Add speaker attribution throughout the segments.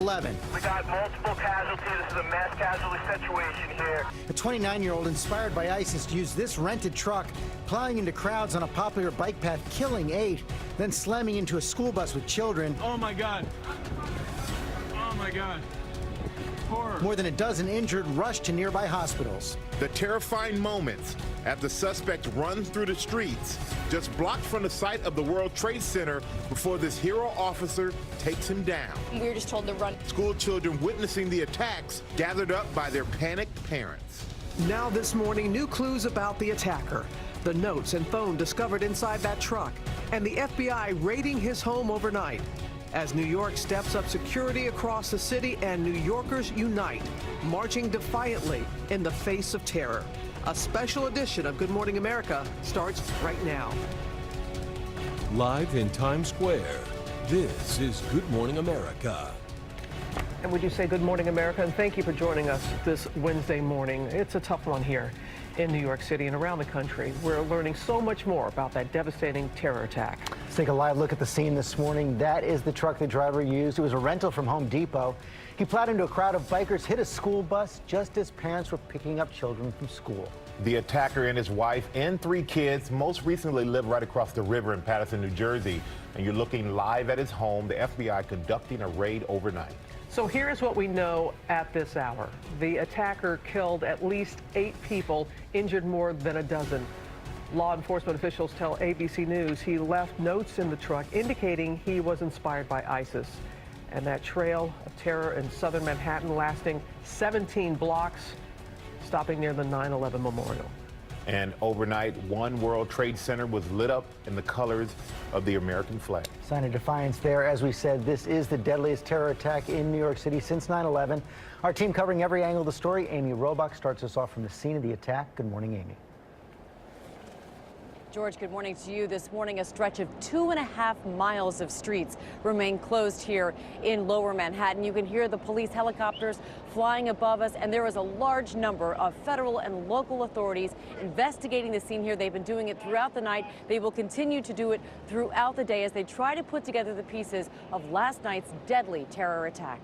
Speaker 1: 9/11.
Speaker 2: We got multiple casualties. This is a mass casualty situation here.
Speaker 1: A 29-year-old inspired by ISIS used this rented truck, plowing into crowds on a popular bike path, killing 8, then slamming into a school bus with children.
Speaker 3: Oh my God. Oh my God. Horror.
Speaker 1: More than a dozen injured rushed to nearby hospitals.
Speaker 4: The terrifying moments as the suspect runs through the streets, just blocked from the site of the World Trade Center before this hero officer takes him down.
Speaker 5: We were just told to run.
Speaker 4: School children witnessing the attacks gathered up by their panicked parents.
Speaker 6: Now this morning, new clues about the attacker. The notes and phone discovered inside that truck, and the FBI raiding his home overnight. As New York steps up security across the city and New Yorkers unite, marching defiantly in the face of terror. A special edition of Good Morning America starts right now.
Speaker 7: Live in Times Square, this is Good Morning America.
Speaker 6: And would you say good morning, America? And thank you for joining us this Wednesday morning. It's a tough one here in New York City and around the country. We're learning so much more about that devastating terror attack.
Speaker 1: Let's take a live look at the scene this morning. That is the truck the driver used. It was a rental from Home Depot. He plowed into a crowd of bikers, hit a school bus just as parents were picking up children from school.
Speaker 4: The attacker and his wife and 3 kids most recently lived right across the river in Paterson, New Jersey. And you're looking live at his home, the FBI conducting a raid overnight.
Speaker 6: So here's what we know at this hour. The attacker killed at least 8 people, injured more than a dozen. Law enforcement officials tell ABC News he left notes in the truck indicating he was inspired by ISIS. And that trail of terror in southern Manhattan lasting 17 blocks, stopping near the 9/11 memorial.
Speaker 4: And overnight, One World Trade Center was lit up in the colors of the American flag.
Speaker 1: Sign of defiance there. As we said, this is the deadliest terror attack in New York City since 9/11. Our team covering every angle of the story. Amy Robach starts us off from the scene of the attack. Good morning, Amy.
Speaker 8: George, good morning to you. This morning, a stretch of 2.5 miles of streets remain closed here in Lower Manhattan. You can hear the police helicopters flying above us, and there is a large number of federal and local authorities investigating the scene here. They've been doing it throughout the night. They will continue to do it throughout the day as they try to put together the pieces of last night's deadly terror attack.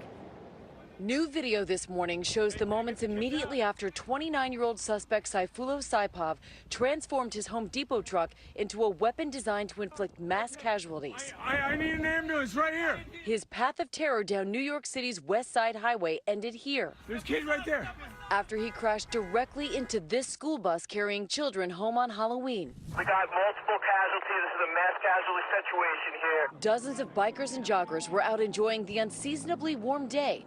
Speaker 8: New video this morning shows the moments immediately after 29-year-old suspect Sayfullo Saipov transformed his Home Depot truck into a weapon designed to inflict mass casualties.
Speaker 3: I need an ambulance right here.
Speaker 8: His path of terror down New York City's West Side Highway ended here.
Speaker 3: There's kids right there.
Speaker 8: After he crashed directly into this school bus carrying children home on Halloween.
Speaker 2: We got multiple casualties. This is a mass casualty situation here.
Speaker 8: Dozens of bikers and joggers were out enjoying the unseasonably warm day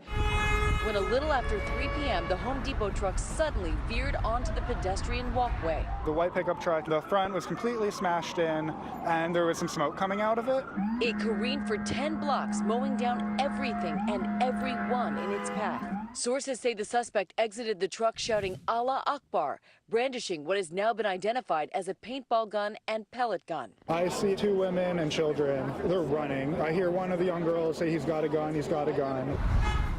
Speaker 8: when a little after 3 p.m. the Home Depot truck suddenly veered onto the pedestrian walkway.
Speaker 9: The white pickup truck, the front was completely smashed in, and there was some smoke coming out of it.
Speaker 8: It careened for 10 blocks, mowing down everything and everyone in its path. Sources say the suspect exited the truck shouting Allah Akbar, brandishing what has now been identified as a paintball gun and pellet gun.
Speaker 9: I see 2 women and children. They're running. I hear one of the young girls say, "He's got a gun, he's got a gun."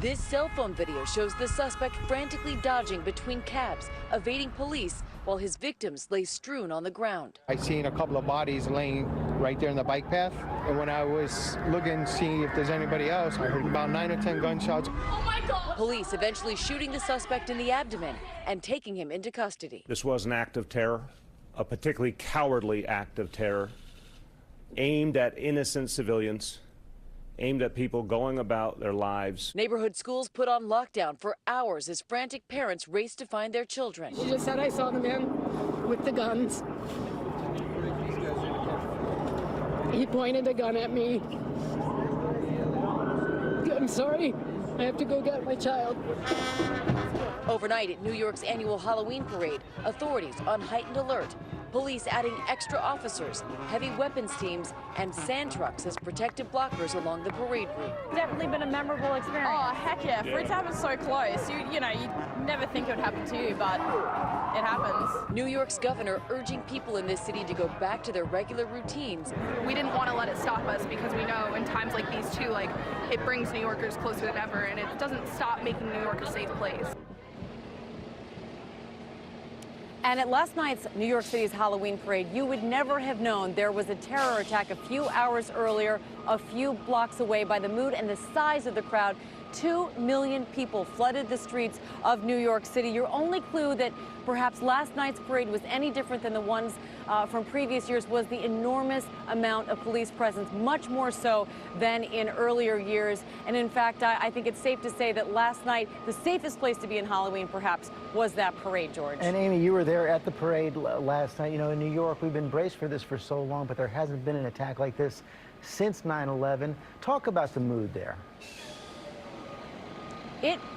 Speaker 8: This cell phone video shows the suspect frantically dodging between cabs, evading police, while his victims lay strewn on the ground.
Speaker 10: I seen a couple of bodies laying right there in the bike path, and when I was looking to see if there's anybody else, I heard about 9 or 10 gunshots.
Speaker 8: Oh my God! Police eventually shooting the suspect in the abdomen and taking him into custody.
Speaker 11: This was an act of terror, a particularly cowardly act of terror, aimed at innocent civilians, aimed at people going about their lives.
Speaker 8: Neighborhood schools put on lockdown for hours as frantic parents raced to find their children.
Speaker 12: She just said, "I saw the man with the guns. He pointed a gun at me. I'm sorry. I have to go get my child."
Speaker 8: Overnight at New York's annual Halloween parade, authorities on heightened alert. Police adding extra officers, heavy weapons teams, and sand trucks as protective blockers along the parade route.
Speaker 13: Definitely been a memorable experience.
Speaker 12: Oh, heck yeah. For it to happen so close, you know, you'd never think it would happen to you, but it happens.
Speaker 8: New York's governor urging people in this city to go back to their regular routines.
Speaker 12: We didn't want to let it stop us because we know in times like these too, like, it brings New Yorkers closer than ever, and it doesn't stop making New York a safe place.
Speaker 8: And at last night's New York City's Halloween parade, you would never have known there was a terror attack a few hours earlier, a few blocks away. By the mood and the size of the crowd, 2 million people flooded the streets of New York City. Your only clue that perhaps last night's parade was any different than the ones from previous years was the enormous amount of police presence, much more so than in earlier years. And in fact, I think it's safe to say that last night, the safest place to be in Halloween, perhaps, was that parade, George.
Speaker 1: And Amy, you were there at the parade last night. You know, in New York, we've been braced for this for so long, but there hasn't been an attack like this since 9/11. Talk about the mood there.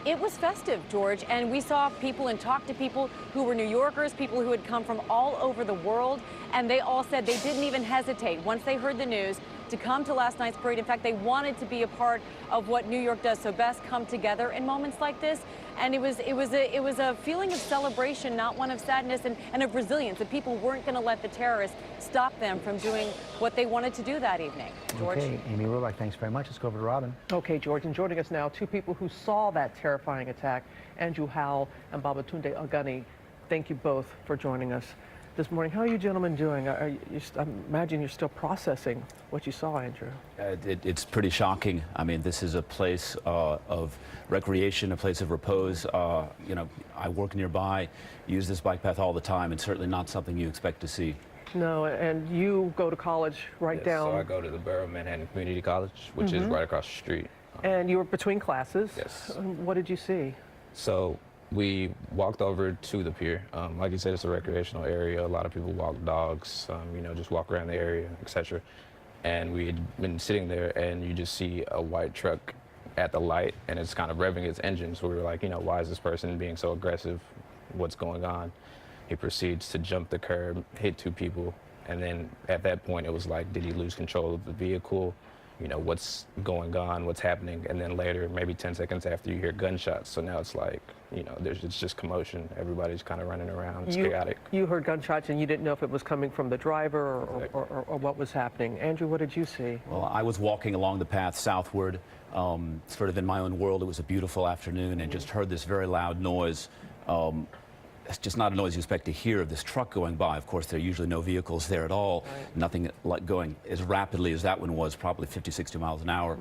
Speaker 8: It was festive, George, and we saw people and talked to people who were New Yorkers, people who had come from all over the world, and they all said they didn't even hesitate once they heard the news to come to last night's parade. In fact, they wanted to be a part of what New York does so best, come together in moments like this. And it was a feeling of celebration, not one of sadness, and of resilience, that people weren't going to let the terrorists stop them from doing what they wanted to do that evening. George?
Speaker 1: Okay, Amy Robach, thanks very much. Let's go over to Robin.
Speaker 6: Okay, George, and joining us now, two people who saw that terrifying attack, Andrew Howell and Babatunde Ogani. Thank you both for joining us this morning. How are you gentlemen doing? I imagine you're still processing what you saw, Andrew.
Speaker 5: It's pretty shocking. I mean, this is a place of recreation, a place of repose. You know, I work nearby, use this bike path all the time, and certainly not something you expect to see.
Speaker 6: No, and you go to college right down.
Speaker 14: So I go to the Borough Manhattan Community College, which is right across the street.
Speaker 6: And you were between classes.
Speaker 14: Yes.
Speaker 6: What did you see?
Speaker 14: So we walked over to the pier. Like you said, it's a recreational area. A lot of people walk dogs, you know, just walk around the area, etc. And we had been sitting there, and you just see a white truck at the light, and it's kind of revving its engine. So we were like, you know, why is this person being so aggressive? What's going on? He proceeds to jump the curb, hit two people, and then at that point, it was like, did he lose control of the vehicle? You know, what's going on, what's happening? And then later, maybe 10 seconds after, you hear gunshots. So now it's like, you know, it's just commotion. Everybody's kind of running around. It's chaotic.
Speaker 6: You heard gunshots, and you didn't know if it was coming from the driver or what was happening. Andrew, what did you see?
Speaker 5: Well, I was walking along the path southward, sort of in my own world. It was a beautiful afternoon, and just heard this very loud noise. It's just not a noise you expect to hear of this truck going by. Of course, there are usually no vehicles there at all. Right. Nothing like going as rapidly as that one was, probably 50, 60 miles an hour.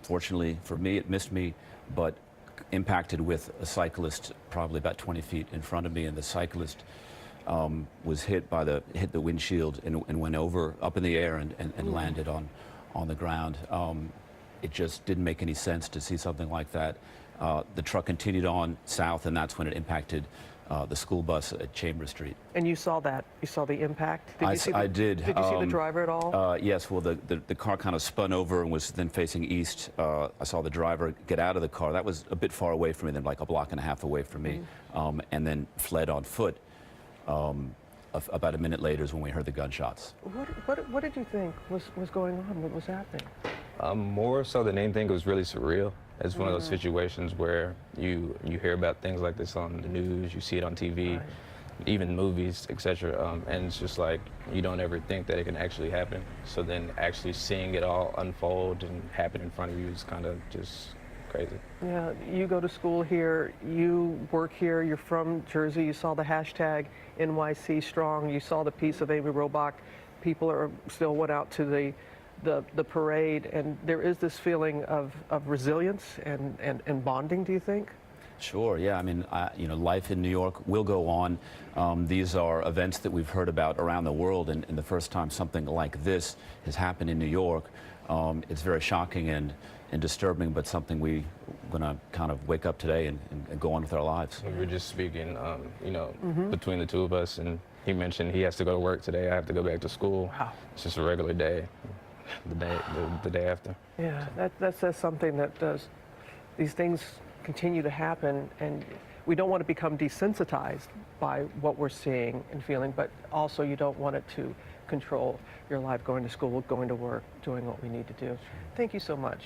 Speaker 5: Fortunately for me, it missed me, but impacted with a cyclist probably about 20 feet in front of me, and the cyclist was hit the windshield and went over up in the air and landed on the ground. It just didn't make any sense to see something like that. The truck continued on south, and that's when it impacted the school bus at Chambers Street.
Speaker 6: And you saw that? You saw the impact?
Speaker 5: I did.
Speaker 6: Did you see the driver at all?
Speaker 5: Yes. Well, the car kind of spun over and was then facing east. I saw the driver get out of the car. That was a bit far away from me, then like a block and a half away from me, and then fled on foot. About a minute later is when we heard the gunshots.
Speaker 6: What did you think was going on? What was happening?
Speaker 14: More so than anything, it was really surreal. It's one of those situations where you hear about things like this on the news, you see it on TV, even movies, etc. And it's just like, you don't ever think that it can actually happen. So then actually seeing it all unfold and happen in front of you is kind of just crazy.
Speaker 6: Yeah, you go to school here, you work here, you're from Jersey, you saw the hashtag NYC Strong, you saw the piece of Amy Robach. People still went out to the parade, and there is this feeling of resilience and bonding, do you think?
Speaker 5: Sure, yeah. I mean, you know, life in New York will go on. These are events that we've heard about around the world, and the first time something like this has happened in New York, it's very shocking and disturbing, but something we're going to kind of wake up today and go on with our lives.
Speaker 14: We were just speaking, you know, between the two of us, and he mentioned he has to go to work today. I have to go back to school.
Speaker 6: Wow.
Speaker 14: It's just a regular day. The day after.
Speaker 6: Yeah, that says something, that these things continue to happen, and we don't want to become desensitized by what we're seeing and feeling, but also you don't want it to control your life, going to school, going to work, doing what we need to do. Thank you so much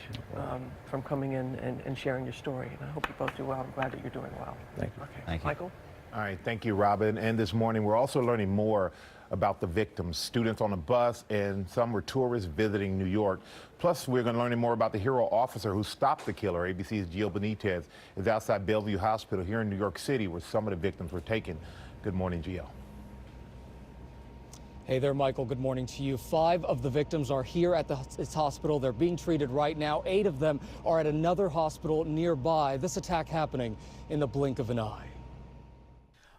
Speaker 6: for coming in and sharing your story, and I hope you both do well. I'm glad that you're doing well.
Speaker 14: Thank you.
Speaker 6: Okay.
Speaker 5: Thank you.
Speaker 6: Michael?
Speaker 4: All right, thank you, Robin. And this morning, we're also learning more about the victims, students on a bus, and some were tourists visiting New York. Plus, we're going to learn more about the hero officer who stopped the killer. ABC's Gio Benitez is outside Bellevue Hospital here in New York City, where some of the victims were taken. Good morning, Gio.
Speaker 15: Hey there, Michael. Good morning to you. 5 of the victims are here at this hospital. They're being treated right now. 8 of them are at another hospital nearby. This attack happening in the blink of an eye.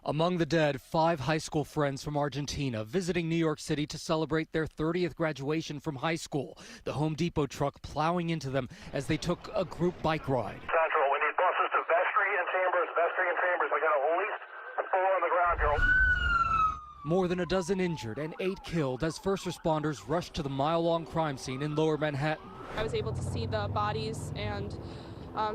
Speaker 15: Among the dead, 5 high school friends from Argentina visiting New York City to celebrate their 30th graduation from high school. The Home Depot truck plowing into them as they took a group bike ride.
Speaker 2: Central, we need buses to Vestry and Chambers. Vestry and Chambers. We got at least 4 on the ground here.
Speaker 15: More than a dozen injured and 8 killed as first responders rushed to the mile-long crime scene in Lower Manhattan.
Speaker 12: I was able to see the bodies and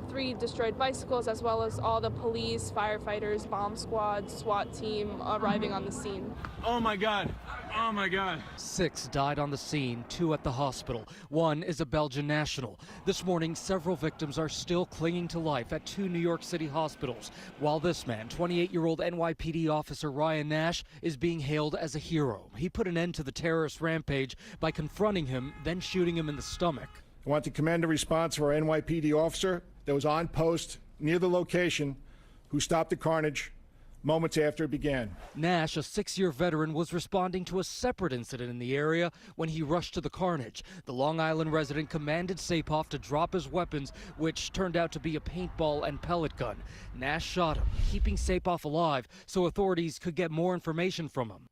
Speaker 12: 3 destroyed bicycles, as well as all the police, firefighters, bomb squad, SWAT team arriving on the scene.
Speaker 3: Oh my God. Oh my God.
Speaker 15: 6 died on the scene, 2 at the hospital. 1 is a Belgian national. This morning, several victims are still clinging to life at 2 New York City hospitals, while this man, 28-year-old NYPD officer Ryan Nash, is being hailed as a hero. He put an end to the terrorist rampage by confronting him, then shooting him in the stomach.
Speaker 9: I want to commend the response of our NYPD officer that was on post near the location who stopped the carnage moments after it began.
Speaker 15: Nash, a 6-year veteran, was responding to a separate incident in the area when he rushed to the carnage. The Long Island resident commanded Sapoff to drop his weapons, which turned out to be a paintball and pellet gun. Nash shot him, keeping Sapoff alive so authorities could get more information from him.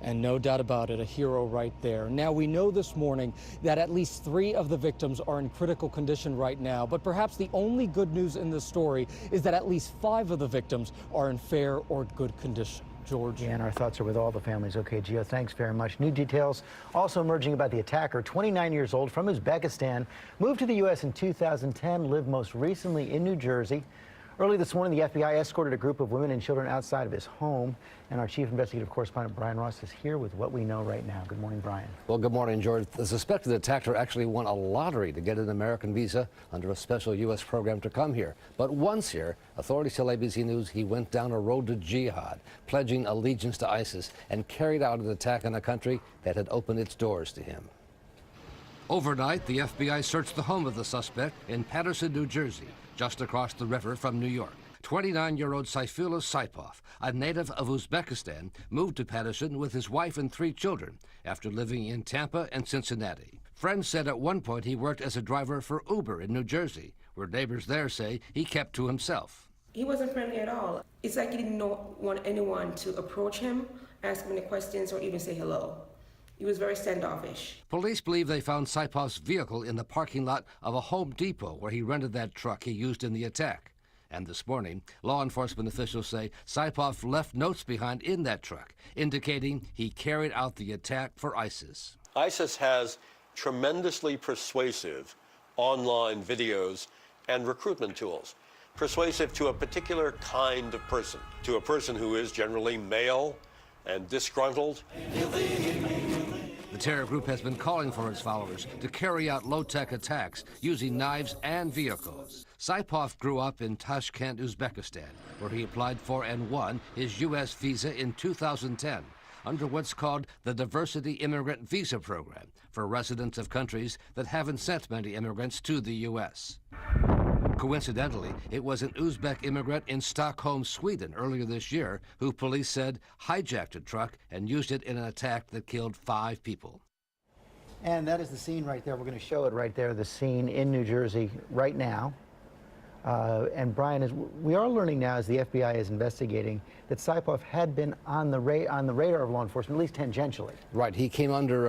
Speaker 15: And no doubt about it, a hero right there. Now, we know this morning that at least 3 of the victims are in critical condition right now, but perhaps the only good news in this story is that at least 5 of the victims are in fair or good condition. George.
Speaker 1: Yeah, and our thoughts are with all the families. Okay, Gio, thanks very much. New details also emerging about the attacker, 29 years old, from Uzbekistan, moved to the U.S. in 2010, lived most recently in New Jersey. Early this morning, the FBI escorted a group of women and children outside of his home. And our chief investigative correspondent, Brian Ross, is here with what we know right now. Good morning, Brian.
Speaker 16: Well, good morning, George. The suspected attacker actually won a lottery to get an American visa under a special U.S. program to come here. But once here, authorities tell ABC News he went down a road to jihad, pledging allegiance to ISIS, and carried out an attack on a country that had opened its doors to him. Overnight, the FBI searched the home of the suspect in Paterson, New Jersey, just across the river from New York. 29-year-old Saifullah Saipov, a native of Uzbekistan, moved to Paterson with his wife and 3 children after living in Tampa and Cincinnati. Friends said at one point he worked as a driver for Uber in New Jersey, where neighbors there say he kept to himself.
Speaker 17: He wasn't friendly at all. It's like he didn't want anyone to approach him, ask him any questions, or even say hello. He was very standoffish.
Speaker 16: Police believe they found Saipov's vehicle in the parking lot of a Home Depot where he rented that truck he used in the attack. And this morning, law enforcement officials say Saipov left notes behind in that truck, indicating he carried out the attack for ISIS.
Speaker 18: ISIS has tremendously persuasive online videos and recruitment tools, persuasive to a particular kind of person, to a person who is generally male and disgruntled.
Speaker 16: The terror group has been calling for its followers to carry out low-tech attacks using knives and vehicles. Saipov grew up in Tashkent, Uzbekistan, where he applied for and won his U.S. visa in 2010 under what's called the Diversity Immigrant Visa Program for residents of countries that haven't sent many immigrants to the U.S. Coincidentally, it was an Uzbek immigrant in Stockholm, Sweden earlier this year who police said hijacked a truck and used it in an attack that killed 5 people.
Speaker 1: And that is the scene right there. We're going to show it right there, the scene in New Jersey right now. And Brian, we are learning now as the FBI is investigating that Saipov had been on the radar of law enforcement, at least tangentially.
Speaker 16: Right. He came under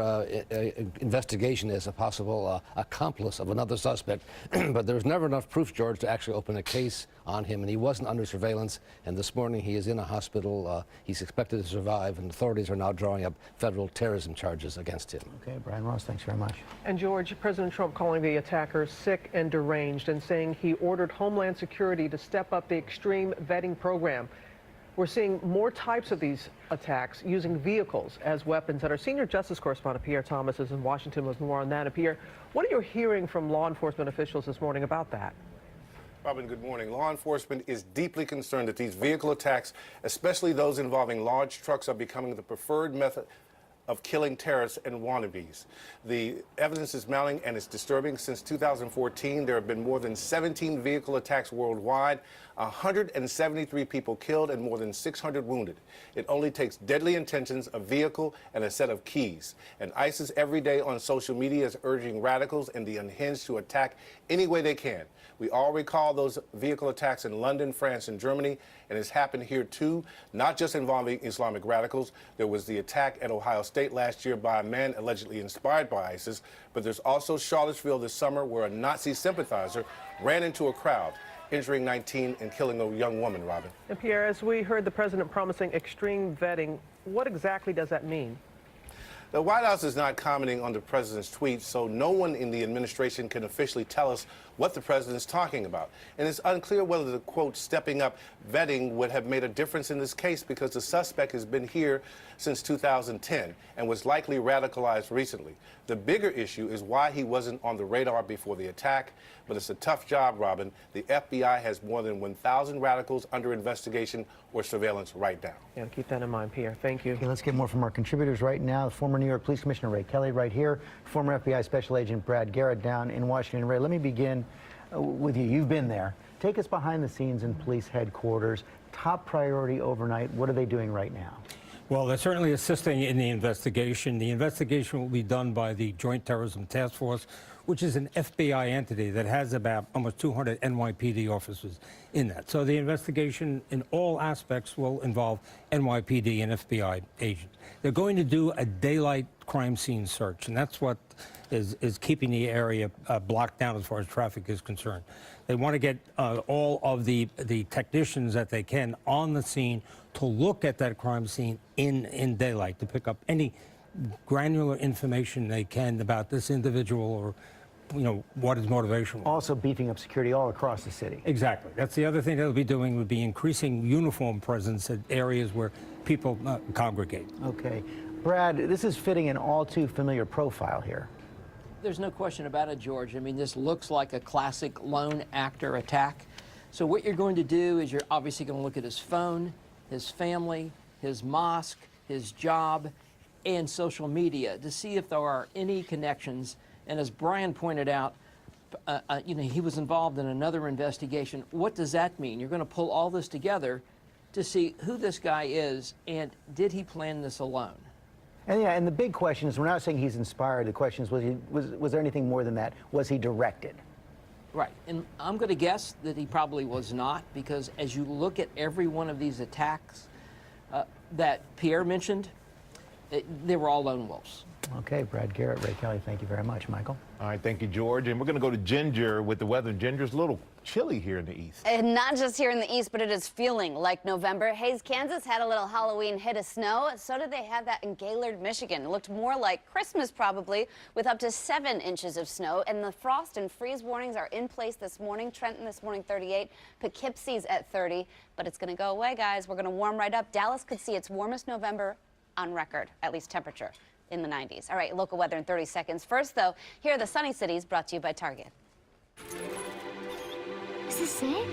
Speaker 16: investigation as a possible accomplice of another suspect, but there was never enough proof, George, to actually open a case on him, and he wasn't under surveillance. And this morning he is in a hospital. He's expected to survive, and authorities are now drawing up federal terrorism charges against him.
Speaker 1: Okay, Brian Ross, thanks very much.
Speaker 6: And George, President Trump calling the attacker sick and deranged and saying he ordered Homeland Security to step up the extreme vetting program. We're seeing more types of these attacks using vehicles as weapons. And our senior justice correspondent, Pierre Thomas, is in Washington with more on that. And Pierre, what are you hearing from law enforcement officials this morning about that?
Speaker 19: Robin, good morning. Law enforcement is deeply concerned that these vehicle attacks, especially those involving large trucks, are becoming the preferred method of killing terrorists and wannabes. The evidence is mounting and it's disturbing. Since 2014, there have been more than 17 vehicle attacks worldwide, 173 people killed and more than 600 wounded. It only takes deadly intentions, a vehicle, and a set of keys. And ISIS every day on social media is urging radicals and the unhinged to attack any way they can. We all recall those vehicle attacks in London, France, and Germany, and it's happened here too, not just involving Islamic radicals. There was the attack at Ohio State last year by a man allegedly inspired by ISIS, but there's also Charlottesville this summer where a Nazi sympathizer ran into a crowd, injuring 19 and killing a young woman, Robin.
Speaker 6: And Pierre, as we heard the president promising extreme vetting, what exactly does that mean?
Speaker 19: The White House is not commenting on the president's tweets, so no one in the administration can officially tell us what the president is talking about. And it's unclear whether the, quote, stepping up vetting would have made a difference in this case because the suspect has been here since 2010 and was likely radicalized recently. The bigger issue is why he wasn't on the radar before the attack, but it's a tough job, Robin. The FBI has more than 1,000 radicals under investigation or surveillance right now.
Speaker 6: Yeah, keep that in mind, Pierre. Thank you.
Speaker 1: Okay, let's get more from our contributors right now. Former New York Police Commissioner Ray Kelly right here, former FBI Special Agent Brad Garrett down in Washington. Ray, let me begin with you. You've been there. Take us behind the scenes in police headquarters. Top priority overnight. What are they doing right now?
Speaker 20: Well, they're certainly assisting in the investigation. The investigation will be done by the Joint Terrorism Task Force, which is an FBI entity that has about almost 200 NYPD officers in that. So the investigation in all aspects will involve NYPD and FBI agents. They're going to do a daylight crime scene search, and that's what is keeping the area blocked down as far as traffic is concerned. They want to get all of the technicians that they can on the scene to look at that crime scene in daylight, to pick up any granular information they can about this individual or, you know, what his motivation was.
Speaker 1: Also beefing up security all across the city.
Speaker 20: Exactly. That's the other thing they'll be doing, would be increasing uniform presence at areas where people congregate.
Speaker 1: Okay. Brad, this is fitting an all too familiar profile here.
Speaker 21: There's no question about it, George. I mean, this looks like a classic lone actor attack. So what you're going to do is you're obviously going to look at his phone, his family, his mosque, his job, and social media to see if there are any connections. And as Brian pointed out, you know, he was involved in another investigation. What does that mean? You're going to pull all this together to see who this guy is and did he plan this alone?
Speaker 1: And yeah, and the big question is, we're not saying he's inspired. The question is, was there anything more than that? Was he directed?
Speaker 21: Right, and I'm going to guess that he probably was not, because as you look at every one of these attacks that Pierre mentioned, they were all lone wolves.
Speaker 1: Okay, Brad Garrett, Ray Kelly, thank you very much. Michael?
Speaker 4: All right, thank you, George. And we're going to go to Ginger with the weather. Ginger's a little chilly here in the east.
Speaker 22: And not just here in the east, but it is feeling like November. Hays, Kansas had a little Halloween hit of snow. So did they have that in Gaylord, Michigan. It looked more like Christmas probably, with up to 7 inches of snow. And the frost and freeze warnings are in place this morning. Trenton this morning 38, Poughkeepsie's at 30. But it's going to go away, guys. We're going to warm right up. Dallas could see its warmest November on record, at least temperature, in the 90s. All right, local weather in 30 seconds. First, though, here are the sunny cities brought to you by Target.
Speaker 23: Is this it?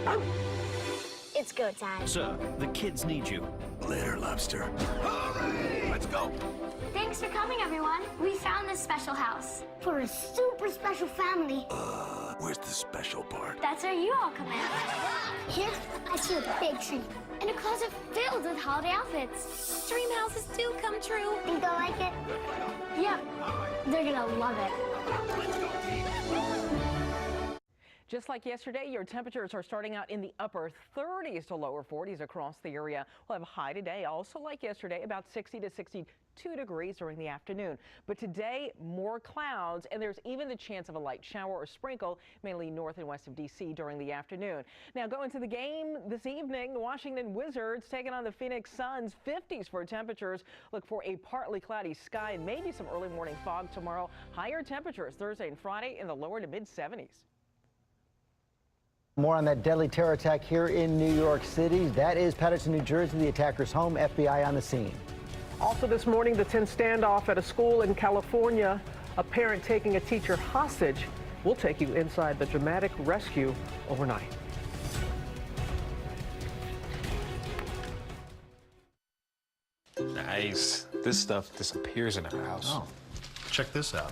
Speaker 23: It's go time.
Speaker 24: Sir, the kids need you. Later, lobster. Hurry! Let's go.
Speaker 23: Thanks for coming, everyone. We found this special house for a super special family.
Speaker 24: Where's the special part?
Speaker 23: That's where you all come in. Here, I see a big tree and a closet filled with holiday outfits. Dream houses do come true. Think they'll like it? Yep. They're gonna love it.
Speaker 24: Let's go, team.
Speaker 6: Just like yesterday, your temperatures are starting out in the upper 30s to lower 40s across the area. We'll have a high today, also like yesterday, about 60 to 62 degrees during the afternoon. But today, more clouds, and there's even the chance of a light shower or sprinkle, mainly north and west of D.C. during the afternoon. Now, going to the game this evening, the Washington Wizards taking on the Phoenix Suns. 50s for temperatures. Look for a partly cloudy sky and maybe some early morning fog tomorrow. Higher temperatures Thursday and Friday in the lower to mid 70s.
Speaker 1: More on that deadly terror attack here in New York City. That is Paterson, New Jersey, the attacker's home. FBI on the scene.
Speaker 6: Also this morning, the tense standoff at a school in California. A parent taking a teacher hostage. We'll take you inside the dramatic rescue overnight.
Speaker 25: Nice.
Speaker 7: This stuff disappears in our house.
Speaker 10: Oh, check this out.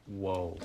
Speaker 7: Whoa.